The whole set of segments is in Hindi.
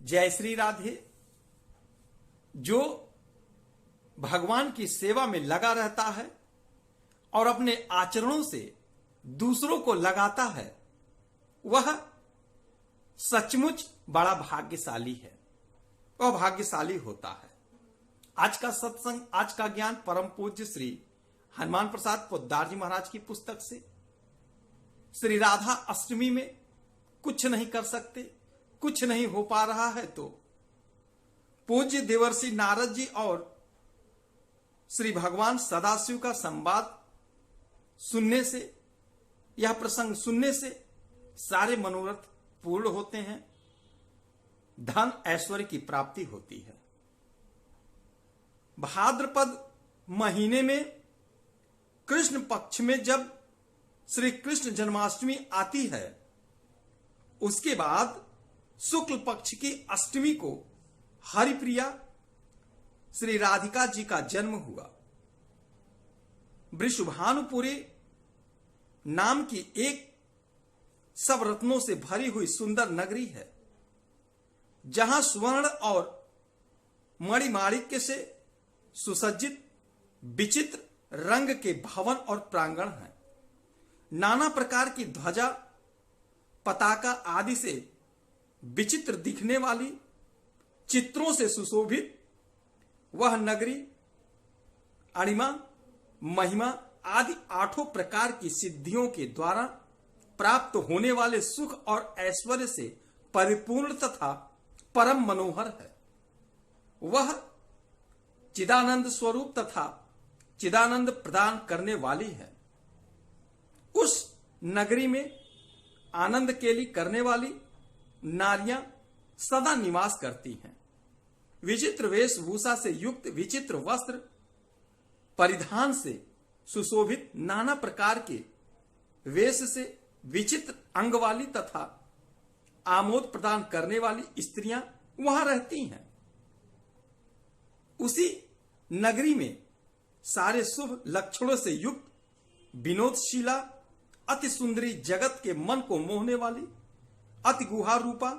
जय श्री राधे। जो भगवान की सेवा में लगा रहता है और अपने आचरणों से दूसरों को लगाता है, वह सचमुच बड़ा भाग्यशाली है, वह भाग्यशाली होता है। आज का सत्संग, आज का ज्ञान परम पूज्य श्री हनुमान प्रसाद पोद्दार जी महाराज की पुस्तक से। श्री राधा अष्टमी में कुछ नहीं कर सकते, कुछ नहीं हो पा रहा है, तो पूज्य देवर्षि नारद जी और श्री भगवान सदाशिव का संवाद सुनने से, यह प्रसंग सुनने से सारे मनोरथ पूर्ण होते हैं, धन ऐश्वर्य की प्राप्ति होती है। भाद्रपद महीने में कृष्ण पक्ष में जब श्री कृष्ण जन्माष्टमी आती है, उसके बाद शुक्ल पक्ष की अष्टमी को हरिप्रिया श्री राधिका जी का जन्म हुआ। वृषभानुपुरी नाम की एक सब रत्नों से भरी हुई सुंदर नगरी है, जहां स्वर्ण और मणिमाणिक्य से सुसज्जित विचित्र रंग के भवन और प्रांगण हैं। नाना प्रकार की ध्वजा, पताका आदि से विचित्र दिखने वाली, चित्रों से सुशोभित वह नगरी अणिमा, महिमा आदि आठों प्रकार की सिद्धियों के द्वारा प्राप्त होने वाले सुख और ऐश्वर्य से परिपूर्ण तथा परम मनोहर है। वह चिदानंद स्वरूप तथा चिदानंद प्रदान करने वाली है। उस नगरी में आनंद केली करने वाली नारियां सदा निवास करती हैं। विचित्र वेशभूषा से युक्त, विचित्र वस्त्र परिधान से सुशोभित, नाना प्रकार के वेश से विचित्र अंग वाली तथा आमोद प्रदान करने वाली स्त्रियां वहां रहती हैं। उसी नगरी में सारे शुभ लक्षणों से युक्त, विनोदशीला, अति सुंदरी, जगत के मन को मोहने वाली अति गुहा रूपा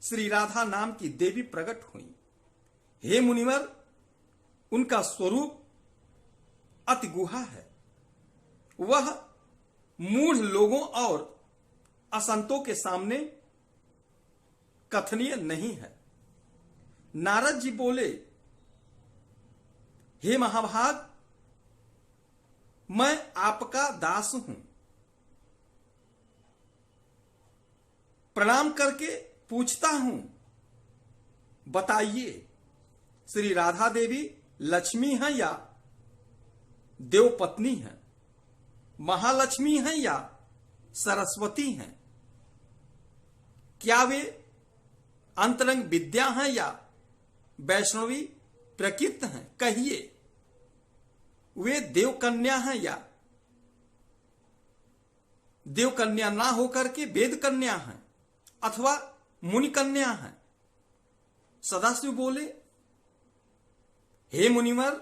श्री राधा नाम की देवी प्रकट हुई। हे मुनिवर, उनका स्वरूप अति गुहा है। वह मूढ़ लोगों और असंतों के सामने कथनीय नहीं है। नारद जी बोले, हे महाभाग, मैं आपका दास हूं। प्रणाम करके पूछता हूं, बताइए, श्री राधा देवी लक्ष्मी हैं या देवपत्नी हैं, महालक्ष्मी हैं या सरस्वती हैं? क्या वे अंतरंग विद्या हैं या वैष्णवी प्रकृत हैं? कहिए, वे देवकन्या हैं या देवकन्या ना होकर के वेद कन्या हैं अथवा मुनि कन्या हैं? सदाशिव बोले, हे मुनिवर,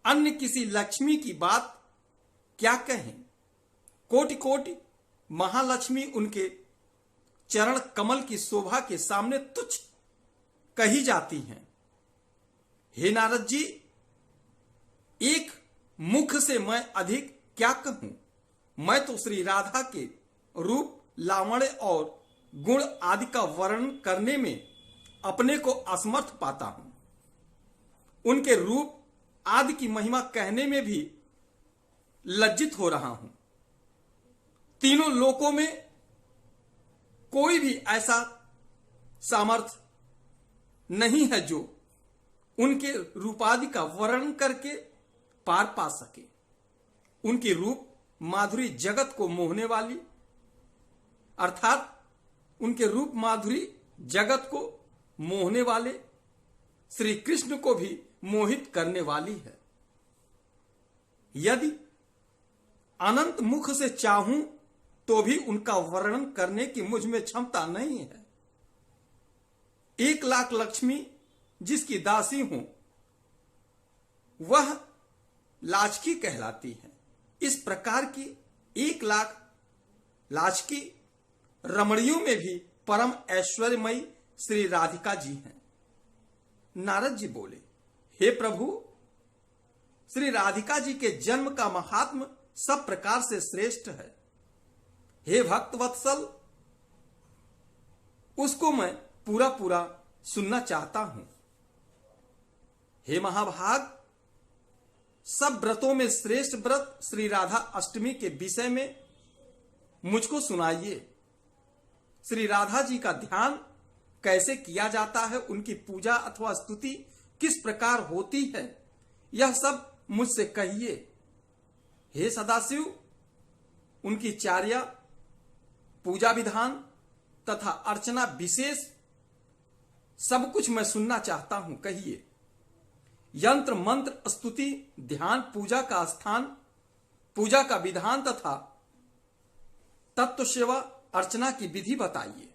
अन्य किसी लक्ष्मी की बात क्या कहें? कोटि कोटि महालक्ष्मी उनके चरण कमल की शोभा के सामने तुच्छ कही जाती हैं। हे नारद जी, एक मुख से मैं अधिक क्या कहूं? मैं तो श्री राधा के रूप, लावण्य और गुण आदि का वर्णन करने में अपने को असमर्थ पाता हूं। उनके रूप आदि की महिमा कहने में भी लज्जित हो रहा हूं। तीनों लोकों में कोई भी ऐसा सामर्थ्य नहीं है जो उनके रूपादि का वर्णन करके पार पा सके। उनकी रूप माधुरी जगत को मोहने वाली, अर्थात उनके रूप माधुरी जगत को मोहने वाले श्री कृष्ण को भी मोहित करने वाली है। यदि अनंत मुख से चाहूं तो भी उनका वर्णन करने की मुझ में क्षमता नहीं है। 1,00,000 लक्ष्मी जिसकी दासी हूं, वह लाचकी कहलाती है। इस प्रकार की 1,00,000 लाचकी रमणियों में भी परम ऐश्वर्यमयी श्री राधिका जी हैं। नारद जी बोले, हे प्रभु, श्री राधिका जी के जन्म का महात्म सब प्रकार से श्रेष्ठ है। हे भक्त वत्सल, उसको मैं पूरा पूरा सुनना चाहता हूं। हे महाभाग, सब व्रतों में श्रेष्ठ व्रत श्री राधा अष्टमी के विषय में मुझको सुनाइए। श्री राधा जी का ध्यान कैसे किया जाता है, उनकी पूजा अथवा स्तुति किस प्रकार होती है, यह सब मुझसे कहिए। हे सदाशिव, उनकी चार्या, पूजा विधान तथा अर्चना विशेष सब कुछ मैं सुनना चाहता हूं, कहिए। यंत्र मंत्र स्तुति ध्यान पूजा का स्थान, पूजा का विधान तथा तत्व सेवा अर्चना की विधि बताइए।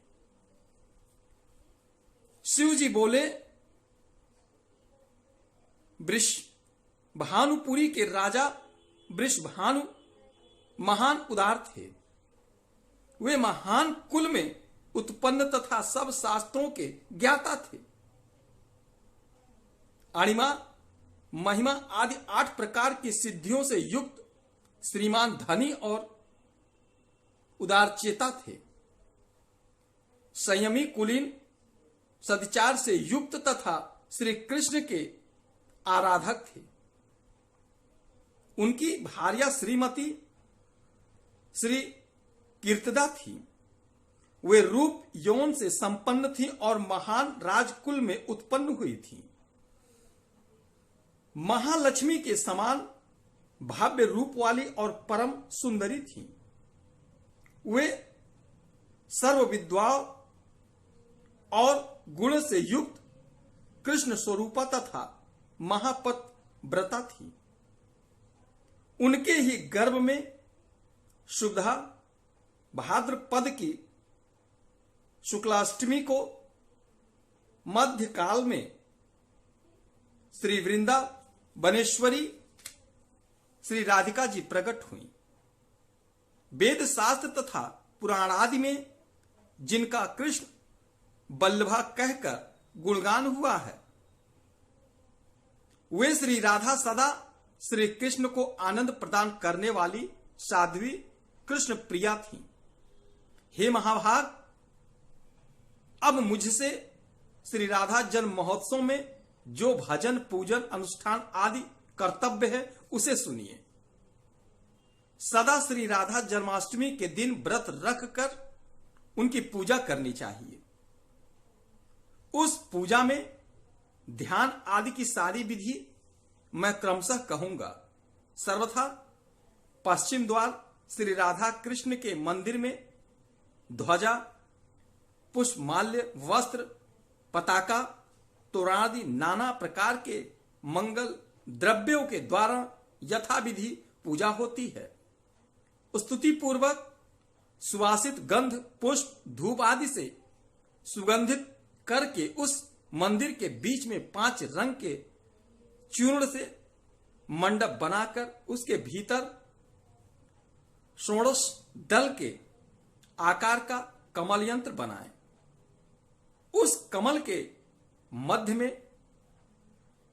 शिव जी बोले, वृषभानुपुरी के राजा वृषभानु महान उदार थे। वे महान कुल में उत्पन्न तथा सब शास्त्रों के ज्ञाता थे। अणिमा, महिमा आदि 8 प्रकार की सिद्धियों से युक्त श्रीमान धनी और उदारचेता थे। संयमी, कुलीन, सदचार से युक्त तथा श्री कृष्ण के आराधक थे। उनकी भार्या श्रीमती श्री कीर्तदा थी। वे रूप यौन से संपन्न थी और महान राजकुल में उत्पन्न हुई थी। महालक्ष्मी के समान भव्य रूप वाली और परम सुंदरी थी। वे सर्व विद्वान और गुण से युक्त कृष्ण स्वरूपा तथा महापत व्रता थी। उनके ही गर्भ में शुद्धा भाद्रपद की शुक्लाष्टमी को मध्यकाल में श्री वृंदावनेश्वरी श्री राधिका जी प्रकट हुई। वेद शास्त्र तथा पुराण आदि में जिनका कृष्ण बल्लभा कहकर गुणगान हुआ है, वे श्री राधा सदा श्री कृष्ण को आनंद प्रदान करने वाली साध्वी कृष्ण प्रिया थी। हे महाभाग, अब मुझसे श्री राधा जन्म महोत्सव में जो भजन पूजन अनुष्ठान आदि कर्तव्य है उसे सुनिए। सदा श्री राधा जन्माष्टमी के दिन व्रत रखकर उनकी पूजा करनी चाहिए। उस पूजा में ध्यान आदि की सारी विधि मैं क्रमशः कहूंगा। सर्वथा पश्चिम द्वार श्री राधा कृष्ण के मंदिर में ध्वजा, पुष्पमाल्य, वस्त्र, पताका, तोरणादि नाना प्रकार के मंगल द्रव्यों के द्वारा यथाविधि पूजा होती है। स्तुति पूर्वक सुवासित गंध, पुष्प, धूप आदि से सुगंधित करके उस मंदिर के बीच में 5 रंग के चूर्ण से मंडप बनाकर उसके भीतर षोडश दल के आकार का कमल यंत्र बनाएं। उस कमल के मध्य में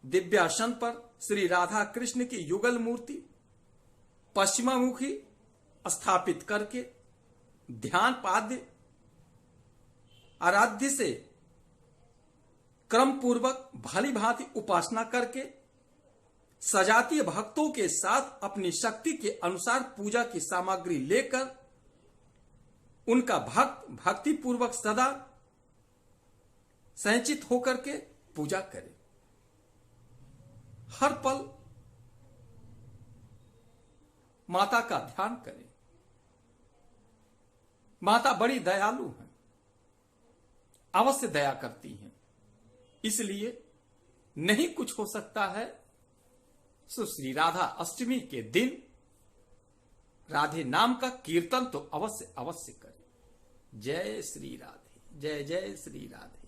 दिव्यासन पर श्री राधा कृष्ण की युगल मूर्ति पश्चिमामुखी स्थापित करके ध्यान पाद्य आराध्य से क्रम पूर्वक भली भांति उपासना करके सजातीय भक्तों के साथ अपनी शक्ति के अनुसार पूजा की सामग्री लेकर उनका भक्ति पूर्वक सदा संचित होकर के पूजा करे। हर पल माता का ध्यान करें। माता बड़ी दयालु है, अवश्य दया करती हैं। इसलिए नहीं कुछ हो सकता है सो श्री राधा अष्टमी के दिन राधे नाम का कीर्तन तो अवश्य अवश्य करें। जय श्री राधे, जय जय श्री राधे।